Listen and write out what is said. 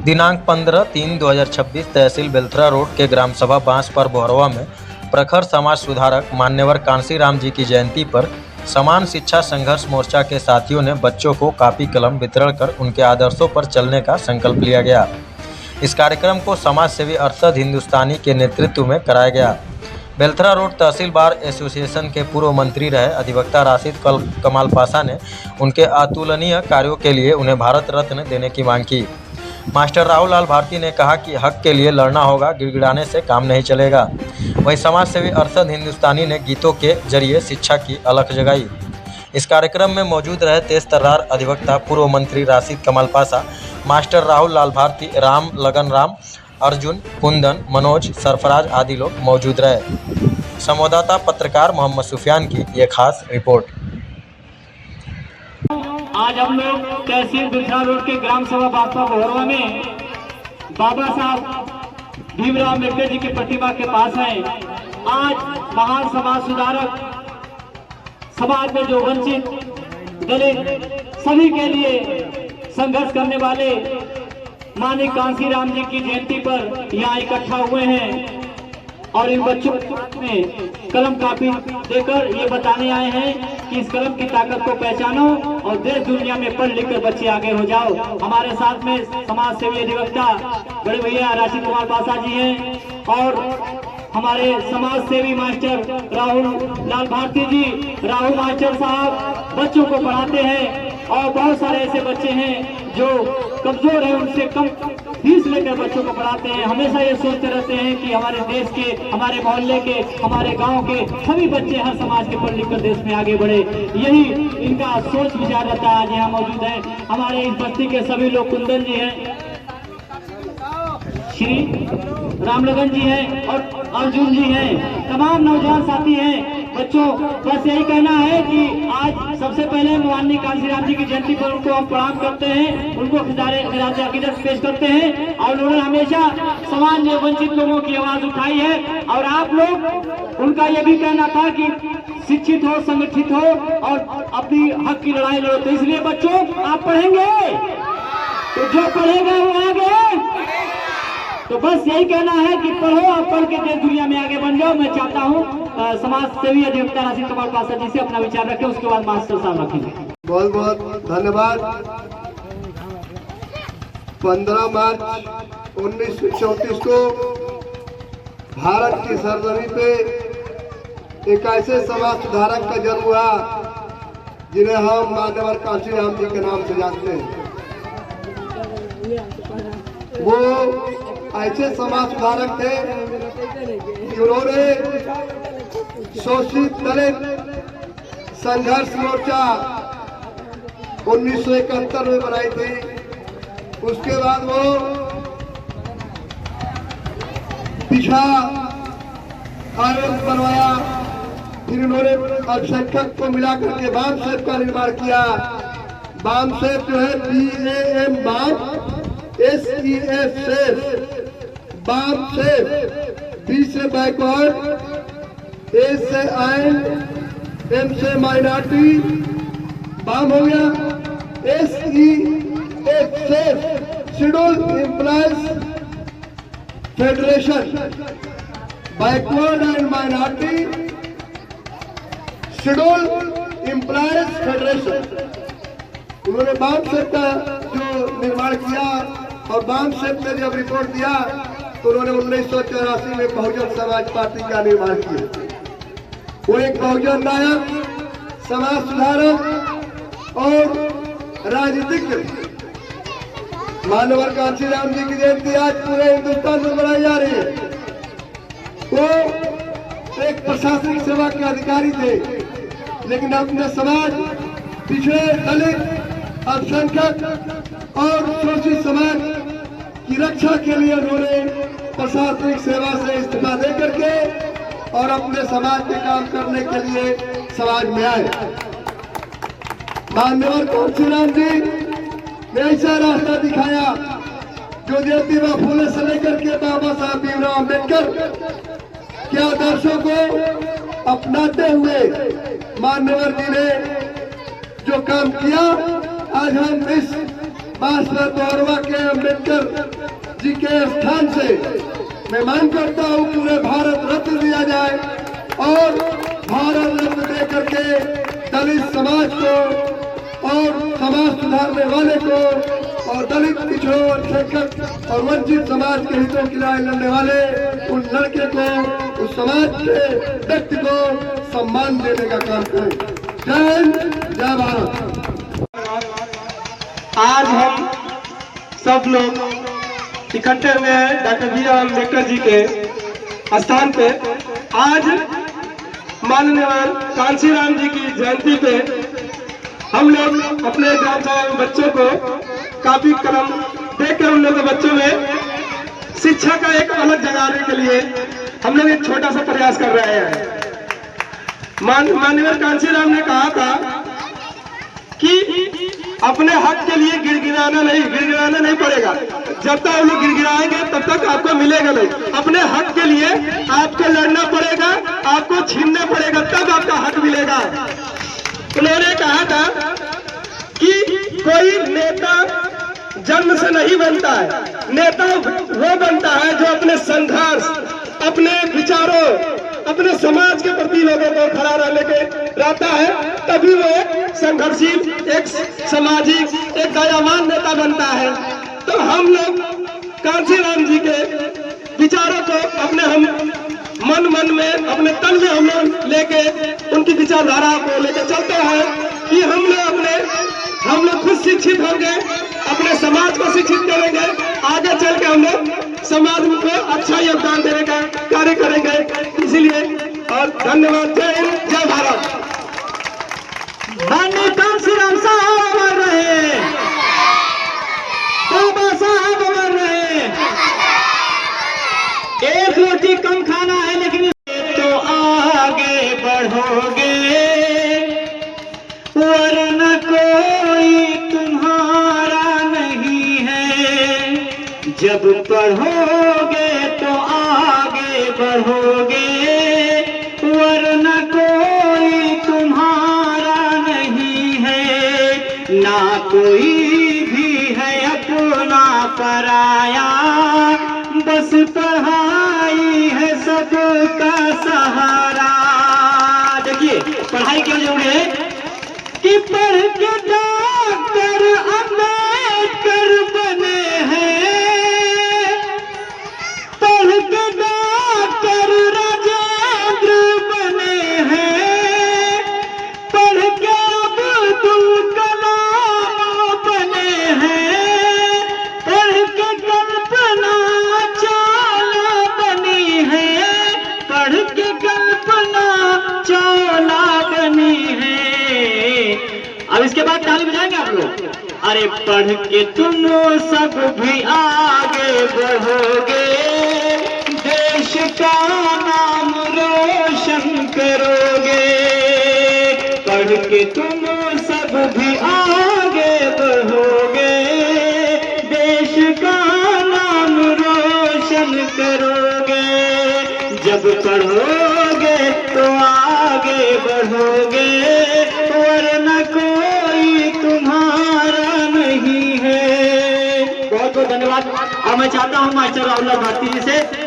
दिनांक 15/3/2026 तहसील बेलथरा रोड के ग्राम सभा बांसपर बोहरवा में प्रखर समाज सुधारक मान्यवर कांसीराम जी की जयंती पर समान शिक्षा संघर्ष मोर्चा के साथियों ने बच्चों को कापी कलम वितरण कर उनके आदर्शों पर चलने का संकल्प लिया गया। इस कार्यक्रम को समाज सेवी अरशद हिंदुस्तानी के नेतृत्व में कराया गया। बेलथरा रोड तहसील बार एसोसिएशन के पूर्व मंत्री रहे अधिवक्ता राशिद कमाल पाशा ने उनके अतुलनीय कार्यों के लिए उन्हें भारत रत्न देने की मांग की। मास्टर राहुल लाल भारती ने कहा कि हक के लिए लड़ना होगा, गिड़गिड़ाने से काम नहीं चलेगा। वहीं समाज सेवी अरशद हिंदुस्तानी ने गीतों के जरिए शिक्षा की अलख जगाई। इस कार्यक्रम में मौजूद रहे तेज तर्रार अधिवक्ता पूर्व मंत्री राशिद कमाल पाशा, मास्टर राहुल लाल भारती, राम लगन राम, अर्जुन, कुंदन, मनोज, सरफराज आदि लोग मौजूद रहे। संवाददाता पत्रकार मोहम्मद सुफियान की ये खास रिपोर्ट। आज हम लोग तहसील बेलथरा रोड के ग्राम सभा बांसपर बोहरवा में बाबा साहब भीमराव अम्बेडकर जी की प्रतिमा के पास हैं। आज महान समाज सुधारक, समाज में जो वंचित, दलित सभी के लिए संघर्ष करने वाले माननीय कांसीराम जी की जयंती पर यहाँ इकट्ठा हुए हैं और इन बच्चों में कलम कापी देकर ये बताने आए हैं कि इस कलम की ताकत को पहचानो और देश दुनिया में पढ़ लिख कर बच्चे आगे हो जाओ। हमारे साथ में समाज सेवी अधिवक्ता बड़े भैया राशिद कमाल पाशा जी हैं और हमारे समाज सेवी मास्टर राहुल लाल भारती जी। राहुल मास्टर साहब बच्चों को पढ़ाते हैं और बहुत सारे ऐसे बच्चे हैं जो कमजोर हैं, उनसे कम फीस लेकर बच्चों को पढ़ाते हैं। हमेशा ये सोचते रहते हैं कि हमारे देश के, हमारे मोहल्ले के, हमारे गांव के सभी बच्चे हर समाज के पढ़ लिख कर देश में आगे बढ़े। यही इनका सोच विचार रहता है। आज यहाँ मौजूद है हमारे इस बस्ती के सभी लोग। कुंदन जी हैं, श्री रामलगन जी हैं और अर्जुन जी हैं, तमाम नौजवान साथी हैं। बच्चों बस यही कहना है कि आज सबसे पहले माननीय कांसीराम जी की जयंती पर उनको हम प्रणाम करते हैं, उनको अकीदत पेश करते हैं और उन्होंने हमेशा समाज में वंचित लोगों की आवाज उठाई है। और आप लोग, उनका यह भी कहना था कि शिक्षित हो, संगठित हो और अपनी हक की लड़ाई लड़ो। तो इसलिए बच्चों आप पढ़ेंगे तो जो पढ़ेगा वो आगे। तो बस यही कहना है कि पढ़ो और पढ़ के देश दुनिया में आगे बन जाओ। मैं चाहता हूँ समाज सेवी अधिवक्ता राशिद कमाल पाशा जी से अपना विचार रखें, उसके बाद मास्टर साहब रखेंगे। बहुत बहुत धन्यवाद। 15 मार्च 1934 को भारत की सरजमी पे एक ऐसे समाज सुधारक का जन्म हुआ जिन्हें हम मान्यवर कांसीराम जी के नाम से जानते हैं। वो ऐसे समाज सुधारक थे कि उन्होंने शोषित दलित संघर्ष मोर्चा 1971 में बनाई थी। उसके बाद वो पिछड़ा आयोग बनवाया, फिर उन्होंने अल्पसंख्यक को मिलाकर के बामसेफ का निर्माण किया। बामसेफ जो है BAM BAM, SEF SEF, BAMCEF, B से बैकवर्ड, A से एंड, M से माइनॉरिटी, बाम हो गया। SEF SEF, schedule employees federation, backward and minority schedule employees federation. उन्होंने बामसेफ का जो निर्माण किया और बामसेफ ने जब रिपोर्ट दिया तो उन्होंने 1984 में बहुजन समाज पार्टी का निर्माण किया। वो एक बहुजन नायक, समाज सुधारक और राजनीतिक मान्यवर कांसीराम जी की जयंती आज पूरे हिंदुस्तान में मनाई जा रही है। वो एक प्रशासनिक सेवा के अधिकारी थे, लेकिन अपने समाज, पिछड़े, दलित, अल्पसंख्यक और शोषित समाज की रक्षा के लिए उन्होंने प्रशासनिक सेवा से इस्तीफा दे करके और अपने समाज के काम करने के लिए समाज में आए। मान्यवर कांसीराम जी ने ऐसा रास्ता दिखाया जो ज्योतिबा फूले से लेकर के बाबा साहब भीमराव अम्बेडकर के आदर्शों को अपनाते हुए मान्यवर जी ने जो काम किया, आज हम इस बांसपुर बोहरवा के अम्बेडकर जी के स्थान से मैं मांग करता हूँ कि उन्हें भारत रत्न दिया जाए और भारत रत्न दे करके दलित समाज को और समाज सुधारने वाले को और दलित पिछड़ों अल्पसंख्यक और वंचित समाज के हितों के लिए लड़ने वाले उन लड़के को, उस समाज के व्यक्ति को सम्मान देने का काम करें। जय हिंद, जय भारत। आज हम सब लोग इकट्ठे हुए हैं डॉक्टर भीमराव अम्बेडकर जी के स्थान पे। आज माननीय कांशीराम जी की जयंती पे हम लोग अपने ग्राम सभा में बच्चों को काफी कलम देकर उन लोगों के बच्चों में शिक्षा का एक अलग जगाने के लिए हम लोग एक छोटा सा प्रयास कर रहे हैं। माननीय कांशीराम ने कहा था कि अपने हक के लिए गिड़गिड़ाना नहीं पड़ेगा। जब तक आप लोग गिड़गिड़ाएंगे तब तक आपको मिलेगा नहीं। अपने हक के लिए आपको लड़ना पड़ेगा, आपको छीनना पड़ेगा, तब आपका हक मिलेगा। उन्होंने कहा था कि कोई नेता जन्म से नहीं बनता है, नेता वो बनता है जो अपने संघर्ष, अपने विचारों, अपने समाज के प्रति लोगों को खड़ा रहता है, तभी वो एक संघर्षशील, एक सामाजिक, एक दयावान नेता बनता है। तो हम लोग कांशीराम जी के विचारों को अपने हम मन में, अपने तन में हम लोग लेके उनकी विचारधारा को लेकर चलते हैं कि हम लोग खुद शिक्षित होंगे, अपने समाज को शिक्षित करेंगे, आगे चल के हम लोग समाज को अच्छा योगदान देने का कार्य करेंगे। इसीलिए और धन्यवाद। जय हिंद, जय भारत। माननीय कांशीराम साहब अमर रहे, बाबा साहब अमर रहे। एक रोटी कम खाना है लेकिन तो आगे बढ़ोगे, वरना कोई तुम्हारा नहीं है। जब पढ़ोगे तो आगे बढ़ोगे, वरना कोई तुम्हारा नहीं है। ना कोई भी है अपना पराया, बस पढ़ाई है सबका सहारा। देखिए पढ़ाई क्यों जरूरी है कि पढ़ के डॉक्टर अम्बेडकर बने हैं, पढ़ के डॉक्टर राजेंद्र बने हैं, पढ़ के अब्दुल कलाम बने हैं, पढ़ के कल्पना चावला बनी है, पढ़ के कल्पना चावला बनी है। अब इसके बाद ताली बजाएंगे आप लोग। अरे पढ़ के तुम सब भी आगे बढ़ोगे, देश का नाम रोशन करोगे। पढ़ के तुम सब भी आगे बढ़ोगे, देश का नाम रोशन करोगे। जब पढ़ोगे तो आगे बढ़ोगे, वरना कोई तुम्हारा नहीं है। बहुत बहुत धन्यवाद। और मैं चाहता हूँ मास्टर राहुल भारती जी से